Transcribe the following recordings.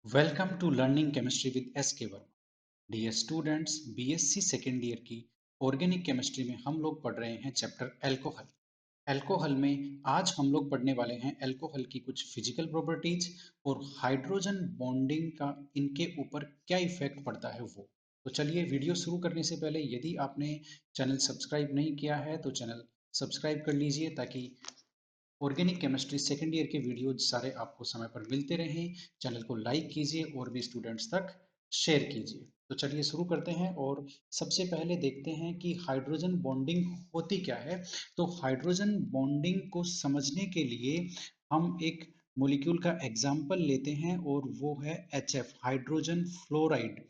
Welcome to Learning Chemistry with SK Verma. Dear students, BSc second year की organic chemistry में हम लोग पढ़ रहे हैं चैप्टर एल्कोहल। एल्कोहल में आज हम लोग पढ़ने वाले हैं एल्कोहल की कुछ फिजिकल प्रॉपर्टीज और हाइड्रोजन बॉन्डिंग का इनके ऊपर क्या इफेक्ट पड़ता है वो। तो चलिए, वीडियो शुरू करने से पहले यदि आपने चैनल सब्सक्राइब नहीं किया है तो चैनल सब्सक्राइब कर लीजिए ताकि ऑर्गेनिक केमिस्ट्री सेकेंड ईयर के वीडियो सारे आपको समय पर मिलते रहें। चैनल को लाइक कीजिए और भी स्टूडेंट्स तक शेयर कीजिए। तो चलिए शुरू करते हैं और सबसे पहले देखते हैं कि हाइड्रोजन बॉन्डिंग होती क्या है। तो हाइड्रोजन बॉन्डिंग को समझने के लिए हम एक मॉलिक्यूल का एग्जाम्पल लेते हैं और वो है HF, hydrogen fluoride.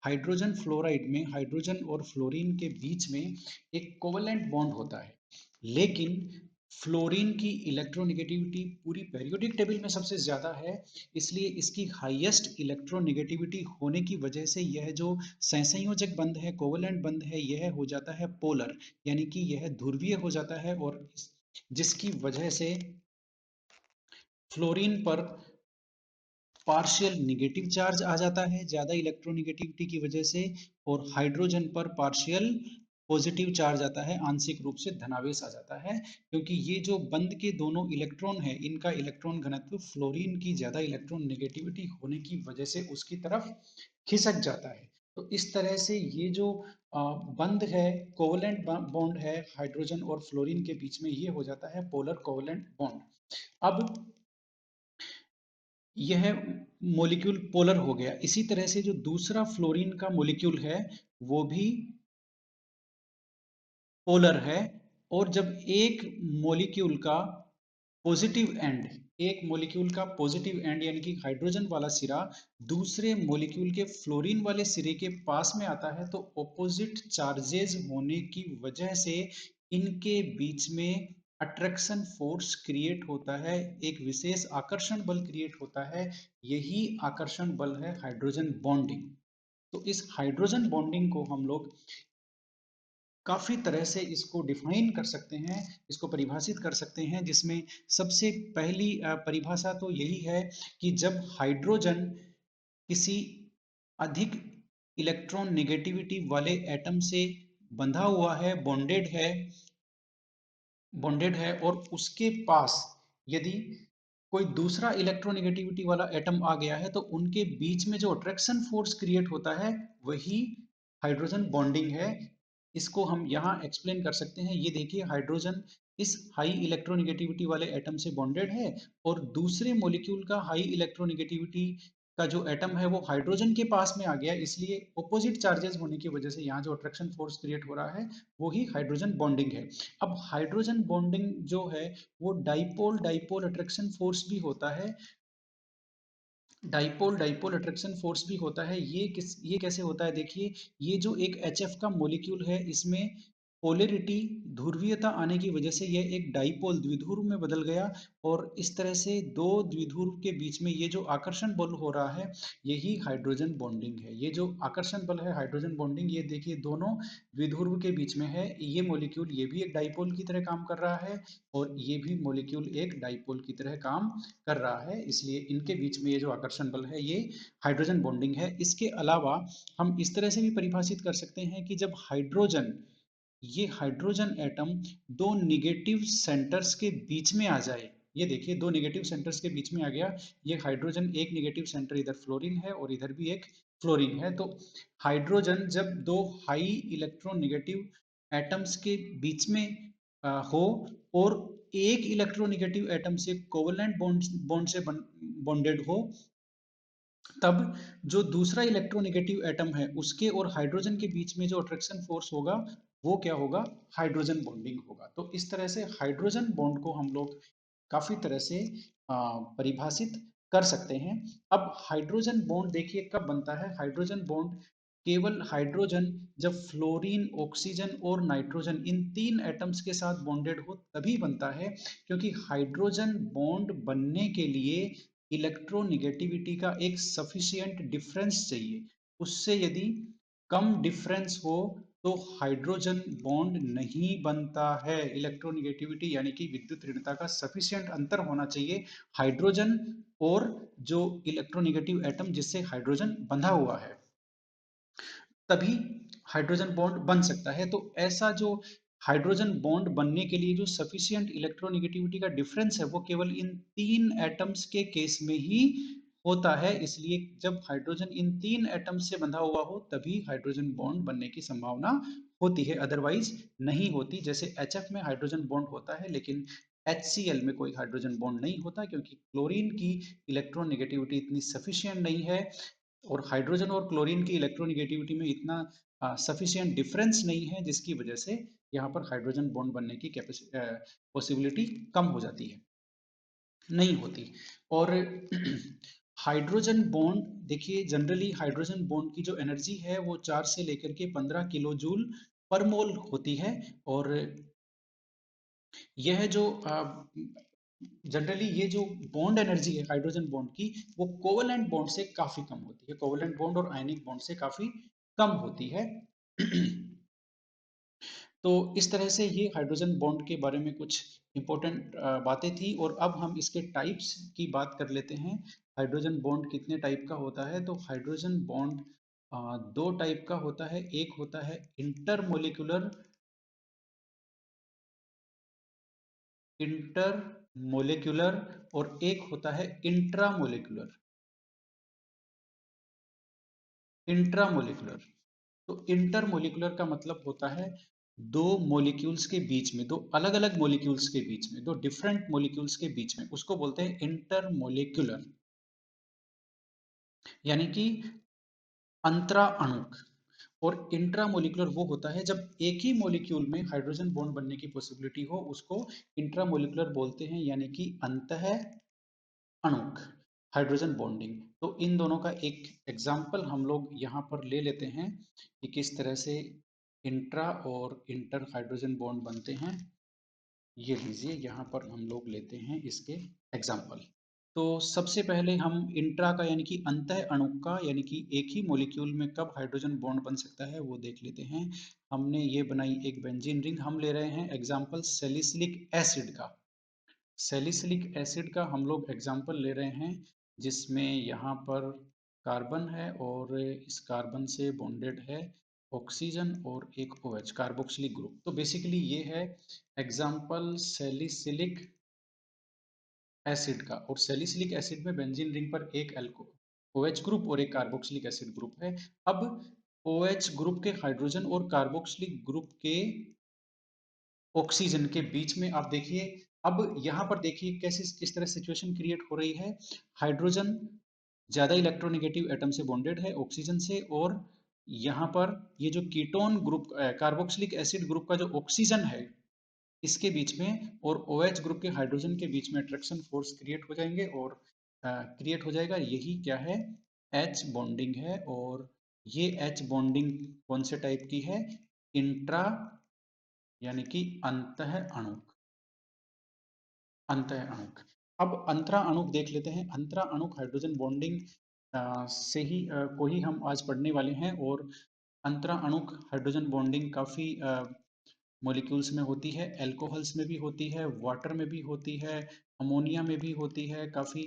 Hydrogen fluoride में हाइड्रोजन और फ्लोरीन के बीच में एक कोवलेंट बॉन्ड होता है, लेकिन फ्लोरीन की इलेक्ट्रोनेगेटिविटी पूरी पेरियोडिक टेबल में सबसे ज्यादा है। इसलिए इसकी हाईएस्ट इलेक्ट्रोनेगेटिविटी होने की वजह से यह जो सहसंयोजक बंध है, कोवलेंट बंध है, यह हो जाता है पोलर, यानी कि यह ध्रुवीय हो जाता है और जिसकी वजह से फ्लोरीन पर पार्शियल निगेटिव चार्ज आ जाता है ज्यादा इलेक्ट्रोनेगेटिविटी की वजह से, और हाइड्रोजन पर पार्शियल पॉजिटिव चार्ज आता है, आंशिक रूप से धनावेश आ जाता है, क्योंकि ये जो बंद के दोनों इलेक्ट्रॉन है इनका इलेक्ट्रॉन घनत्व फ्लोरीन की ज्यादा इलेक्ट्रॉन नेगेटिविटी होने की वजह से उसकी तरफ खिसक जाता है। तो इस तरह से ये जो बंद है, कोवलेंट बॉन्ड है हाइड्रोजन और फ्लोरीन के बीच में, ये हो जाता है पोलर कोवलेंट बॉन्ड। अब यह मॉलिक्यूल पोलर हो गया। इसी तरह से जो दूसरा फ्लोरीन का मॉलिक्यूल है वो भी पोलर है। और जब एक मॉलिक्यूल का पॉजिटिव एंड एक मॉलिक्यूल का पॉजिटिव एंड यानी कि हाइड्रोजन वाला सिरा दूसरे मॉलिक्यूल के फ्लोरीन वाले सिरे के पास में आता है, तो ऑपोजिट चार्जेस होने की वजह से इनके बीच में अट्रैक्शन फोर्स क्रिएट होता है, एक विशेष आकर्षण बल क्रिएट होता है। यही आकर्षण बल है हाइड्रोजन बॉन्डिंग। तो इस हाइड्रोजन बॉन्डिंग को हम लोग काफी तरह से इसको डिफाइन कर सकते हैं, इसको परिभाषित कर सकते हैं, जिसमें सबसे पहली परिभाषा तो यही है कि जब हाइड्रोजन किसी अधिक इलेक्ट्रॉन नेगेटिविटी वाले एटम से बंधा हुआ है, बॉन्डेड है और उसके पास यदि कोई दूसरा इलेक्ट्रोनेगेटिविटी वाला एटम आ गया है, तो उनके बीच में जो अट्रैक्शन फोर्स क्रिएट होता है वही हाइड्रोजन बॉन्डिंग है। इसको हम यहाँ एक्सप्लेन कर सकते हैं। ये देखिए, हाइड्रोजन इस हाई इलेक्ट्रोनेगेटिविटी वाले एटम से बॉन्डेड है और दूसरे मॉलिक्यूल का हाई इलेक्ट्रोनेगेटिविटी का जो एटम है वो हाइड्रोजन के पास में आ गया, इसलिए ऑपोजिट चार्जेस होने की वजह से यहाँ जो अट्रैक्शन फोर्स क्रिएट हो रहा है वो ही हाइड्रोजन बॉन्डिंग है। अब हाइड्रोजन बॉन्डिंग जो है वो डाइपोल डाइपोल अट्रैक्शन फोर्स भी होता है। डाइपोल डाइपोल अट्रैक्शन फोर्स भी होता है। ये कैसे होता है, देखिए, ये जो एक एचएफ का मॉलिक्यूल है इसमें पोलैरिटी ध्रुवीयता आने की वजह से यह एक डाइपोल द्विध्रुव में बदल गया, और इस तरह से दो द्विध्रुव के बीच में ये जो आकर्षण बल हो रहा है यही हाइड्रोजन बॉन्डिंग है। ये जो आकर्षण बल है हाइड्रोजन बॉन्डिंग, ये देखिए दोनों द्विध्रुव के बीच में है। ये मॉलिक्यूल ये भी एक डाइपोल की तरह काम कर रहा है और ये भी मॉलिक्यूल एक डाइपोल की तरह काम कर रहा है, इसलिए इनके बीच में ये जो आकर्षण बल है ये हाइड्रोजन बॉन्डिंग है। इसके अलावा हम इस तरह से भी परिभाषित कर सकते हैं कि जब हाइड्रोजन एटम दो निगेटिव सेंटर्स के बीच में आ जाए, ये देखिए दो निगेटिव सेंटर्स के बीच में आ गया, ये हाइड्रोजन एक निगेटिव सेंटर इधर फ्लोरीन है और इधर भी एक फ्लोरीन है, तो हाइड्रोजन जब दो हाई इलेक्ट्रॉन नेगेटिव एटम्स के बीच में हो और एक इलेक्ट्रोनेगेटिव एटम से कोवलेंट बॉन्ड से बॉन्डेड हो, तब जो दूसरा इलेक्ट्रोनेगेटिव एटम है उसके और हाइड्रोजन के बीच में जो अट्रैक्शन फोर्स होगा वो क्या होगा, हाइड्रोजन बॉन्डिंग होगा। तो इस तरह से हाइड्रोजन बॉन्ड को हम लोग काफी तरह से परिभाषित कर सकते हैं। अब हाइड्रोजन बॉन्ड देखिए कब बनता है। हाइड्रोजन बॉन्ड केवल हाइड्रोजन जब फ्लोरीन, ऑक्सीजन और नाइट्रोजन इन तीन एटम्स के साथ बॉन्डेड हो तभी बनता है, क्योंकि हाइड्रोजन बॉन्ड बनने के लिए इलेक्ट्रोनेगेटिविटी का एक सफिशिएंट डिफरेंस चाहिए। उससे यदि कम डिफरेंस हो तो हाइड्रोजन बॉन्ड नहीं बनता है। इलेक्ट्रोनेगेटिविटी यानी कि विद्युत ऋणता का सफिशिएंट अंतर होना चाहिए हाइड्रोजन और जो इलेक्ट्रोनेगेटिव एटम जिससे हाइड्रोजन बंधा हुआ है, तभी हाइड्रोजन बॉन्ड बन सकता है। तो ऐसा जो हाइड्रोजन बॉन्ड बनने के लिए जो सफिशिएंट इलेक्ट्रोनेगेटिविटी का डिफरेंस है वो केवल इन तीन एटम्स के केस में ही होता है। इसलिए जब हाइड्रोजन इन तीन एटम्स से बंधा हुआ हो तभी हाइड्रोजन बॉन्ड बनने की संभावना होती है, अदरवाइज नहीं होती। जैसे HF में हाइड्रोजन बॉन्ड होता है लेकिन HCl में कोई हाइड्रोजन बॉन्ड नहीं होता, क्योंकि क्लोरीन की इलेक्ट्रोनेगेटिविटी इतनी सफिशिएंट नहीं है और हाइड्रोजन और क्लोरीन की इलेक्ट्रोनेगेटिविटी में इतना सफिशिएंट डिफरेंस नहीं है, जिसकी वजह से यहाँ पर हाइड्रोजन बॉन्ड बनने की पॉसिबिलिटी कम हो जाती है, नहीं होती। और हाइड्रोजन बॉन्ड देखिए, जनरली हाइड्रोजन बॉन्ड की जो एनर्जी है वो 4 से लेकर के 15 किलो जूल पर मोल होती है। और यह जो जनरली ये जो बॉन्ड एनर्जी है हाइड्रोजन बॉन्ड की, वो कोवलेंट बॉन्ड से काफी कम होती है। कोवलेंट बॉन्ड और आयनिक बॉन्ड से काफी कम होती है। तो इस तरह से ये हाइड्रोजन बॉन्ड के बारे में कुछ इंपॉर्टेंट बातें थी। और अब हम इसके टाइप्स की बात कर लेते हैं। हाइड्रोजन बॉन्ड कितने टाइप का होता है? तो हाइड्रोजन बॉन्ड दो टाइप का होता है। एक होता है इंटरमोलिकुलर इंटरमोलिकुलर और एक होता है इंट्रामोलिकुलर। इंट्रामोलिकुलर, तो इंटरमोलिकुलर का मतलब होता है दो मॉलिक्यूल्स के बीच में, दो अलग अलग मॉलिक्यूल्स के बीच में, दो डिफरेंट मॉलिक्यूल्स के बीच में, उसको बोलते हैं इंटरमोलिकुलर, यानी कि अंतरा अणुक। और इंट्रामोलिकुलर वो होता है जब एक ही मॉलिक्यूल में हाइड्रोजन बॉन्ड बनने की पॉसिबिलिटी हो, उसको इंट्रामोलिकुलर बोलते हैं, यानी कि अंतः अणुक हाइड्रोजन बॉन्डिंग। तो इन दोनों का एक एग्जाम्पल हम लोग यहाँ पर ले लेते हैं कि किस तरह से इंट्रा और इंटर हाइड्रोजन बॉन्ड बनते हैं। ये लीजिए, यहाँ पर हम लोग लेते हैं इसके एग्जाम्पल। तो सबसे पहले हम इंट्रा का यानी कि अंतः अणु का, यानी कि एक ही मॉलिक्यूल में कब हाइड्रोजन बॉन्ड बन सकता है वो देख लेते हैं। हमने ये बनाई एक बेंजीन रिंग, हम ले रहे हैं एग्जाम्पल सैलिसिलिक एसिड का। सैलिसिलिक एसिड का हम लोग एग्जाम्पल ले रहे हैं, जिसमें यहाँ पर कार्बन है और इस कार्बन से बॉन्डेड है ऑक्सीजन और एक OH कार्बोक्सिलिक ग्रुप। तो बेसिकली ये है एग्जाम्पल सैलिसिलिक एसिड का। और सैलिसिलिक एसिड में बेंजीन रिंग पर एक एल्को OH ग्रुप और एक कार्बोक्सिलिक एसिड ग्रुप है। अब OH ग्रुप के हाइड्रोजन और कार्बोक्सिलिक ग्रुप के ऑक्सीजन के बीच में आप देखिए, अब यहाँ पर देखिए कैसे किस तरह सिचुएशन क्रिएट हो रही है। हाइड्रोजन ज्यादा इलेक्ट्रोनेगेटिव एटम से बॉन्डेड है ऑक्सीजन से, और यहाँ पर ये जो ketone group carboxylic acid group का जो ऑक्सीजन है इसके बीच में और OH ग्रुप के हाइड्रोजन के बीच में अट्रैक्शन फोर्स क्रिएट हो जाएंगे और क्रिएट हो जाएगा। यही क्या है? H बॉन्डिंग है। और ये H बॉन्डिंग कौन से टाइप की है? इंट्रा यानी कि अंतः अणुक, अंतः अणुक। अब अंतरा अणुक देख लेते हैं। अंतरा अणुक हाइड्रोजन बॉन्डिंग से ही को ही हम आज पढ़ने वाले हैं। और अंतरा अणुक हाइड्रोजन बॉन्डिंग काफी मॉलिक्यूल्स में होती है, एल्कोहल्स में भी होती है, वाटर में भी होती है, अमोनिया में भी होती है काफी।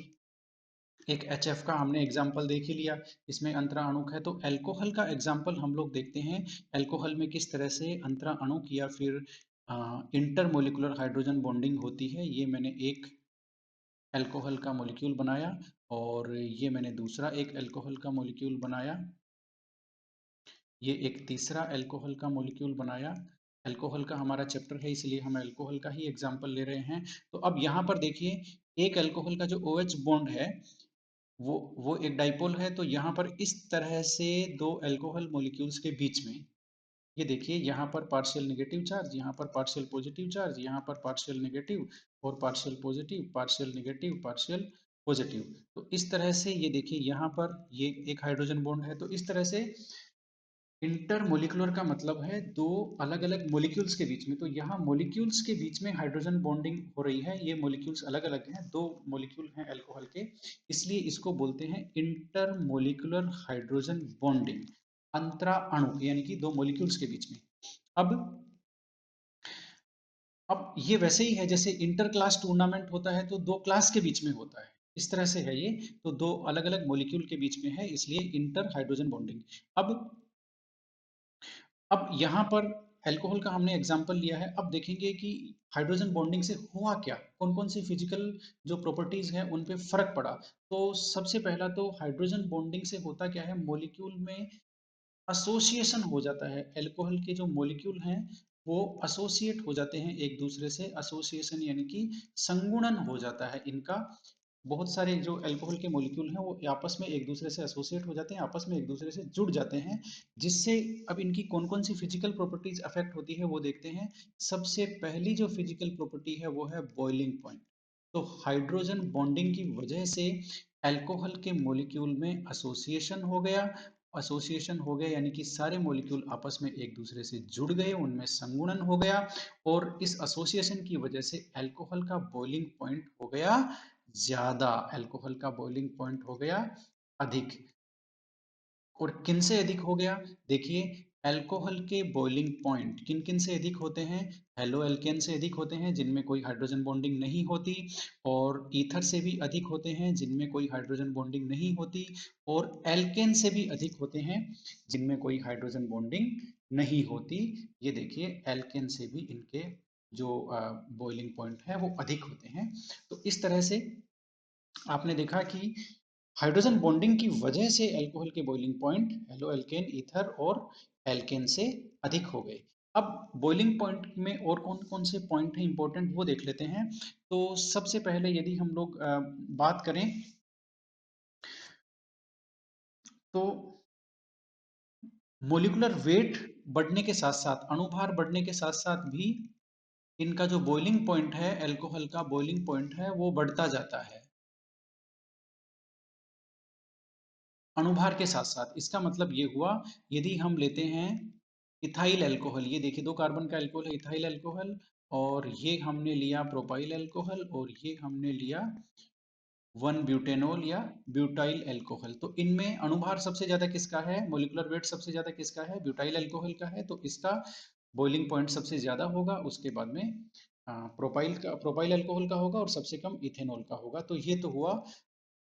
एक HF का हमने एग्जाम्पल देख ही लिया, इसमें अंतरा अणुक है। तो एल्कोहल का एग्जाम्पल हम लोग देखते हैं, एल्कोहल में किस तरह से अंतरा अणुक या फिर इंटरमोलिकुलर हाइड्रोजन बॉन्डिंग होती है। ये मैंने एक एल्कोहल का मॉलिक्यूल बनाया और ये मैंने दूसरा एक एल्कोहल का मॉलिक्यूल बनाया, ये एक तीसरा एल्कोहल का मॉलिक्यूल बनाया। एल्कोहल का हमारा चैप्टर है इसलिए हम एल्कोहल का ही एग्जाम्पल ले रहे हैं। तो अब यहाँ पर देखिए, एक एल्कोहल का जो OH बॉन्ड है वो एक डाइपोल है। तो यहाँ पर इस तरह से दो एल्कोहल मॉलिक्यूल्स के बीच में ये देखिए, यहाँ पर पार्शियल नेगेटिव चार्ज, यहाँ पर पार्शियल पॉजिटिव चार्ज, यहाँ पर पार्शियल नेगेटिव और partial positive, partial negative, partial positive. तो इस तरह से ये देखिए, यहाँ पर ये एक हाइड्रोजन बॉन्ड है। तो इस तरह से इंटरमोलिकुलर का मतलब है दो अलग अलग मॉलिक्यूल्स के बीच में। तो यहाँ मॉलिक्यूल्स के बीच में हाइड्रोजन बॉन्डिंग हो रही है। ये मॉलिक्यूल्स अलग अलग हैं, दो मॉलिक्यूल हैं अल्कोहल के, इसलिए इसको बोलते हैं इंटरमोलिकुलर हाइड्रोजन बॉन्डिंग, अंतरा अणु यानी कि दो मॉलिक्यूल्स के बीच में। अब ये वैसे ही है जैसे इंटर क्लास टूर्नामेंट होता है तो दो क्लास के बीच में होता है, इस तरह से है ये। तो दो अलग अलग मॉलिक्यूल के बीच में है, इसलिए इंटर हाइड्रोजन बॉन्डिंग। अब यहाँ पर अल्कोहल का हमने एग्जांपल लिया है। अब देखेंगे कि हाइड्रोजन बॉन्डिंग से हुआ क्या, कौन कौन सी फिजिकल जो प्रॉपर्टीज हैं उन पे फर्क पड़ा। तो सबसे पहला तो हाइड्रोजन बॉन्डिंग से होता क्या है, मॉलिक्यूल में एसोसिएशन हो जाता है। अल्कोहल के जो मॉलिक्यूल हैं वो एसोसिएट हो जाते हैं एक दूसरे से। एसोसिएशन यानी कि संगुणन हो जाता है इनका। बहुत सारे जो अल्कोहल के मॉलिक्यूल हैं वो आपस में एक दूसरे से एसोसिएट हो जाते हैं, आपस में एक दूसरे से जुड़ जाते हैं, जिससे अब इनकी कौन कौन सी फिजिकल प्रॉपर्टीज अफेक्ट होती है वो देखते हैं। सबसे पहली जो फिजिकल प्रॉपर्टी है वो है बॉइलिंग पॉइंट। तो हाइड्रोजन बॉन्डिंग की वजह से अल्कोहल के मॉलिक्यूल में एसोसिएशन हो गया। एसोसिएशन हो गया यानी कि सारे मॉलिक्यूल आपस में एक दूसरे से जुड़ गए, उनमें संगुणन हो गया, और इस एसोसिएशन की वजह से अल्कोहल का बॉइलिंग पॉइंट हो गया ज्यादा, अल्कोहल का बॉइलिंग पॉइंट हो गया अधिक। और किन से अधिक हो गया, देखिए अल्कोहल के बॉइलिंग पॉइंट किन किन से अधिक होते हैं। हेलो एल्केन से अधिक होते हैं जिनमें कोई हाइड्रोजन बॉन्डिंग नहीं होती, और ईथर से भी अधिक होते हैं जिनमें कोई हाइड्रोजन बॉन्डिंग नहीं होती, और एल्केन से भी अधिक होते हैं जिनमें कोई हाइड्रोजन बॉन्डिंग नहीं होती। ये देखिए एल्केन से भी इनके जो बॉइलिंग पॉइंट है वो अधिक होते हैं। तो इस तरह से आपने देखा कि हाइड्रोजन बॉन्डिंग की वजह से अल्कोहल के boiling point halo alkane, ether और एल्केन से अधिक हो गए। अब बॉइलिंग पॉइंट में और कौन कौन से पॉइंट हैं इंपॉर्टेंट वो देख लेते हैं। तो सबसे पहले यदि हम लोग बात करें तो मोलिकुलर वेट बढ़ने के साथ साथ, अणुभार बढ़ने के साथ साथ भी इनका जो बॉइलिंग पॉइंट है, अल्कोहल का बॉइलिंग पॉइंट है वो बढ़ता जाता है अणुभार के साथ साथ। इसका मतलब ये हुआ, यदि हम लेते हैं इथाइल अल्कोहल, ये देखिए दो कार्बन का अल्कोहल है इथाइल अल्कोहल, और ये हमने लिया प्रोपाइल अल्कोहल, और ये हमने लिया वन ब्यूटेनॉल या ब्यूटाइल अल्कोहल। तो इनमें अणुभार सबसे ज्यादा किसका है, मोलिकुलर वेट सबसे ज्यादा किसका है, ब्यूटाइल अल्कोहल का है। तो इसका बॉइलिंग पॉइंट सबसे ज्यादा होगा, उसके बाद में प्रोपाइल अल्कोहल का होगा, और सबसे कम इथेनॉल का होगा। तो ये तो हुआ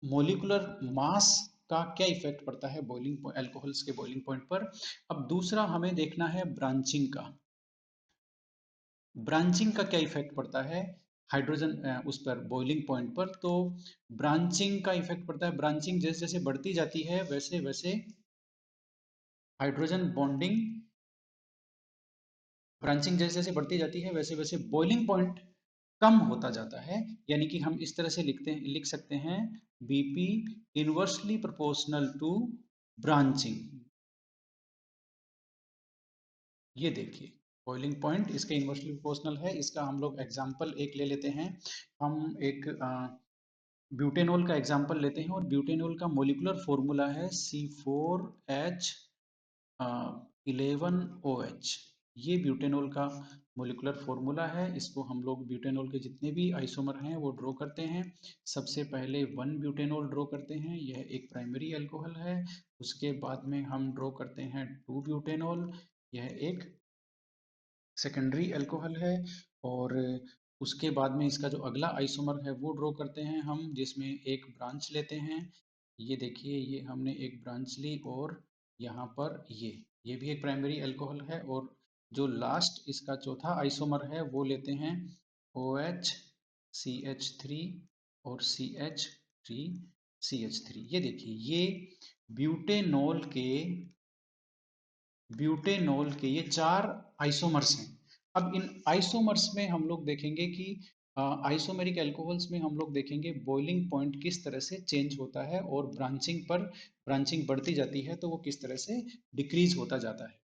मोलिकुलर मास का क्या इफेक्ट पड़ता है बॉइलिंग अल्कोहल्स के बॉइलिंग पॉइंट पर। अब दूसरा हमें देखना है ब्रांचिंग का। ब्रांचिंग का क्या इफेक्ट पड़ता है हाइड्रोजन उस पर बॉइलिंग पॉइंट पर। तो ब्रांचिंग का इफेक्ट पड़ता है, ब्रांचिंग जैसे जैसे बढ़ती जाती है वैसे वैसे हाइड्रोजन बॉन्डिंग, ब्रांचिंग जैसे जैसे बढ़ती जाती है वैसे वैसे बॉइलिंग पॉइंट कम होता जाता है। यानी कि हम इस तरह से लिख सकते हैं BP inversely proportional to branching. ये देखिए बॉइलिंग पॉइंट इसके इनवर्सली प्रोपोर्शनल है। इसका हम लोग एग्जांपल एक ले लेते हैं। हम एक ब्यूटेनॉल का एग्जांपल लेते हैं, और ब्यूटेनॉल का मोलिकुलर फॉर्मूला है C4H11OH। ये ब्यूटेनॉल का मोलिकुलर फॉर्मूला है। इसको हम लोग ब्यूटेनॉल के जितने भी आइसोमर हैं वो ड्रॉ करते हैं। सबसे पहले वन ब्यूटेनॉल ड्रॉ करते हैं, यह एक प्राइमरी अल्कोहल है। उसके बाद में हम ड्रॉ करते हैं टू ब्यूटेनॉल, यह एक सेकेंडरी अल्कोहल है। और उसके बाद में इसका जो अगला आइसोमर है वो ड्रॉ करते हैं हम, जिसमें एक ब्रांच लेते हैं। ये देखिए ये हमने एक ब्रांच ली, और यहाँ पर ये भी एक प्राइमरी अल्कोहल है। और जो लास्ट इसका चौथा आइसोमर है वो लेते हैं OH CH3 और CH3 ये देखिए ये ब्यूटेनॉल के ये चार आइसोमर्स हैं। अब इन आइसोमर्स में हम लोग देखेंगे कि आइसोमेरिक अल्कोहल्स में हम लोग देखेंगे बॉइलिंग पॉइंट किस तरह से चेंज होता है, और ब्रांचिंग बढ़ती जाती है तो वो किस तरह से डिक्रीज होता जाता है।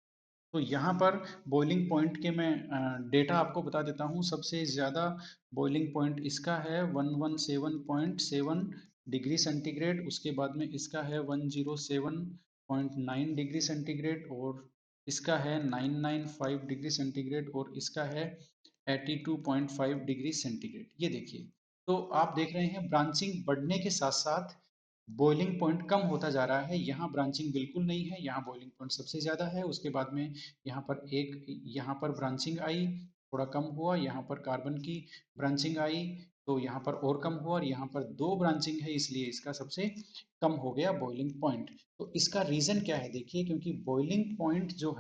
तो यहाँ पर बॉइलिंग पॉइंट के मैं डेटा आपको बता देता हूँ। सबसे ज़्यादा बॉइलिंग पॉइंट इसका है 117.7 डिग्री सेंटीग्रेड, उसके बाद में इसका है 107.9 डिग्री सेंटीग्रेड, और इसका है 995 डिग्री सेंटीग्रेड, और इसका है 82.5 डिग्री सेंटीग्रेड। ये देखिए तो आप देख रहे हैं ब्रांचिंग बढ़ने के साथ साथ बॉइलिंग पॉइंट कम होता जा रहा है। यहाँ ब्रांचिंग बिल्कुल नहीं है, यहाँ बॉइलिंग पॉइंट सबसे ज्यादा है। उसके बाद में यहाँ पर ब्रांचिंग आई, थोड़ा कम हुआ। यहाँ पर कार्बन की ब्रांचिंग आई तो यहाँ पर और कम हुआ, और यहाँ पर दो ब्रांचिंग है इसलिए इसका सबसे कम हो गया बॉइलिंग पॉइंट। तो इसका रीजन क्या है देखिए, क्योंकि बॉइलिंग पॉइंट जो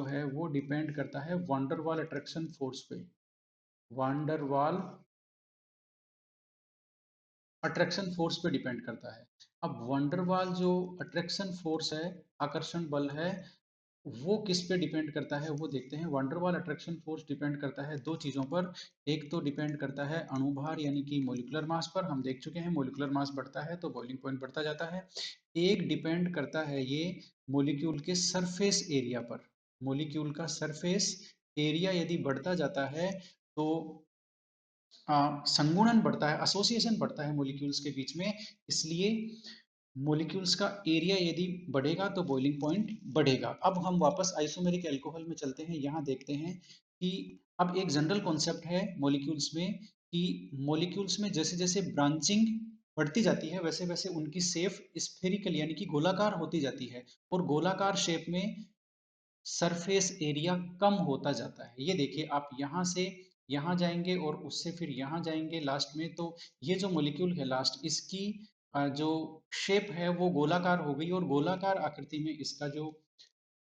है वो डिपेंड करता है वांडरवाल अट्रैक्शन फोर्स पे। वांडरवाल अट्रैक्शन फोर्स पे डिपेंड करता है। अब वंडरवाल जो अट्रैक्शन फोर्स है, आकर्षण बल है, वो किस पे डिपेंड करता है वो देखते हैं। वंडरवाल अट्रैक्शन फोर्स डिपेंड करता है दो चीजों पर। एक तो डिपेंड करता है अणुभार यानी कि मोलिकुलर मास पर, हम देख चुके हैं मोलिकुलर मास बढ़ता है तो बॉइलिंग पॉइंट बढ़ता जाता है। एक डिपेंड करता है ये मोलिक्यूल के सरफेस एरिया पर। मोलिक्यूल का सरफेस एरिया यदि बढ़ता जाता है तो संगुणन बढ़ता है, एसोसिएशन बढ़ता है मॉलिक्यूल्स के बीच में। इसलिए मॉलिक्यूल्स का एरिया यदि बढ़ेगा तो बॉइलिंग पॉइंट बढ़ेगा। अब हम वापस आइसोमेरिक अल्कोहल में चलते हैं। यहाँ देखते हैं कि अब एक जनरल कॉन्सेप्ट है मॉलिक्यूल्स में कि मॉलिक्यूल्स में जैसे जैसे ब्रांचिंग बढ़ती जाती है वैसे वैसे उनकी शेप स्फेरिकल यानी कि गोलाकार होती जाती है, और गोलाकार शेप में सरफेस एरिया कम होता जाता है। ये देखिए आप यहाँ से यहाँ जाएंगे और उससे फिर यहाँ जाएंगे लास्ट में, तो ये जो मॉलिक्यूल है लास्ट इसकी जो शेप है वो गोलाकार हो गई, और गोलाकार आकृति में इसका जो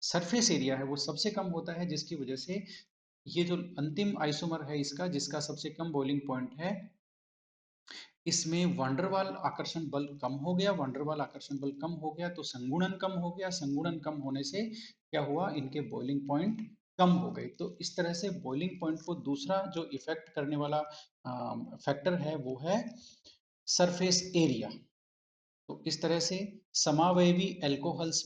सरफेस एरिया है वो सबसे कम होता है, जिसकी वजह से ये जो अंतिम आइसोमर है इसका, जिसका सबसे कम बॉइलिंग पॉइंट है, इसमें वंडरवाल आकर्षण बल कम हो गया। वंडरवाल आकर्षण बल कम हो गया तो संगुणन कम हो गया। संगुणन कम होने से क्या हुआ, इनके बॉइलिंग पॉइंट कम हो गए। तो इस तरह से बॉइलिंग पॉइंट को दूसरा जो इफेक्ट करने वाला फैक्टर है वो है सरफेस एरिया। तो इस तरह से समावयवी अल्कोहल्स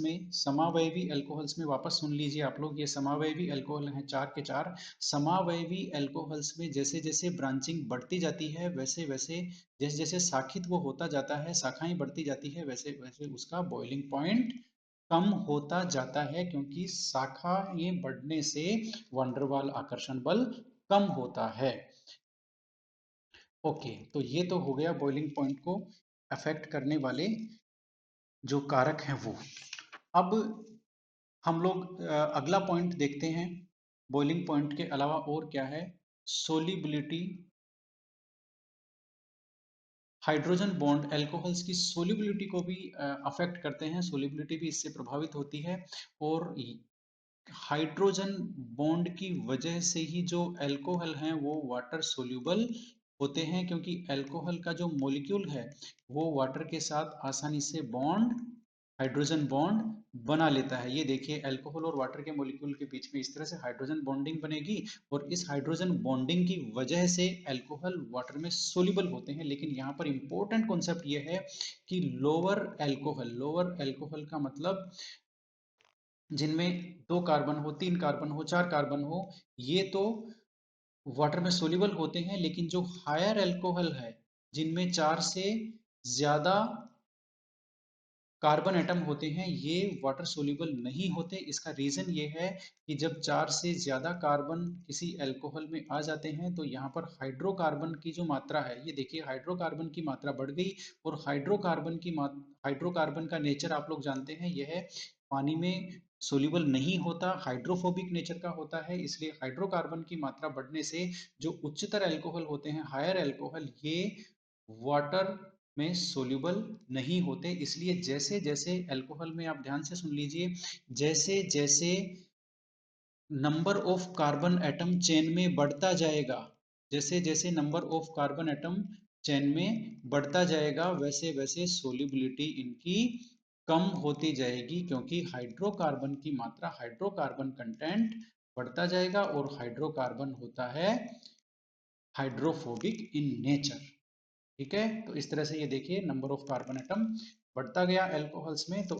में वापस सुन लीजिए आप लोग, ये समावयवी अल्कोहल हैं चार के चार। समावयवी अल्कोहल्स में जैसे जैसे ब्रांचिंग बढ़ती जाती है वैसे वैसे, जैसे जैसे शाखित वो होता जाता है, शाखाएं बढ़ती जाती है, वैसे वैसे उसका बॉइलिंग पॉइंट कम होता जाता है, क्योंकि शाखाएं बढ़ने से वंडरवाल आकर्षण बल कम होता है। ओके, तो ये तो हो गया बॉइलिंग पॉइंट को अफेक्ट करने वाले जो कारक हैं वो। अब हम लोग अगला पॉइंट देखते हैं, बॉइलिंग पॉइंट के अलावा और क्या है। सोलिबिलिटी, हाइड्रोजन बॉन्ड अल्कोहल्स की सोलिबिलिटी को भी अफेक्ट करते हैं, सोलिबिलिटी भी इससे प्रभावित होती है। और हाइड्रोजन बॉन्ड की वजह से ही जो अल्कोहल हैं वो वाटर सोल्यूबल होते हैं, क्योंकि अल्कोहल का जो मॉलिक्यूल है वो वाटर के साथ आसानी से बॉन्ड, हाइड्रोजन बॉन्ड बना लेता है। ये देखिए अल्कोहल और वाटर के मॉलिक्यूल के बीच में इस तरह से हाइड्रोजन बॉन्डिंग बनेगी, और इस हाइड्रोजन बॉन्डिंग की वजह से अल्कोहल वाटर में सोल्यूबल होते हैं। लेकिन यहाँ पर इंपॉर्टेंट कॉन्सेप्ट ये है कि लोअर अल्कोहल का मतलब जिनमें दो कार्बन हो, तीन कार्बन हो, चार कार्बन हो, ये तो वाटर में सोल्यूबल होते हैं। लेकिन जो हायर अल्कोहल है जिनमें चार से ज्यादा कार्बन एटम होते हैं ये वाटर सोल्यूबल नहीं होते। इसका रीजन ये है कि जब चार से ज्यादा कार्बन किसी अल्कोहल में आ जाते हैं तो यहाँ पर हाइड्रोकार्बन की जो मात्रा है, ये देखिए हाइड्रोकार्बन की मात्रा बढ़ गई। और हाइड्रोकार्बन का नेचर आप लोग जानते हैं, यह है पानी में सोल्यूबल नहीं होता, हाइड्रोफोबिक नेचर का होता है। इसलिए हाइड्रोकार्बन की मात्रा बढ़ने से जो उच्चतर अल्कोहल होते हैं, हायर अल्कोहल, ये वाटर में सोल्यूबल नहीं होते। इसलिए जैसे जैसे अल्कोहल में आप ध्यान से सुन लीजिए, जैसे जैसे number of carbon atom chain में बढ़ता जाएगा, जैसे जैसे number of carbon atom chain में बढ़ता जाएगा वैसे वैसे सोल्यूबिलिटी इनकी कम होती जाएगी, क्योंकि हाइड्रोकार्बन की मात्रा, हाइड्रोकार्बन कंटेंट बढ़ता जाएगा, और हाइड्रोकार्बन होता है हाइड्रोफोबिक इन नेचर। ठीक है, तो इस तरह से ये देखिए नंबर ऑफ कार्बन एटम बढ़ता गया अल्कोहल्स में, तो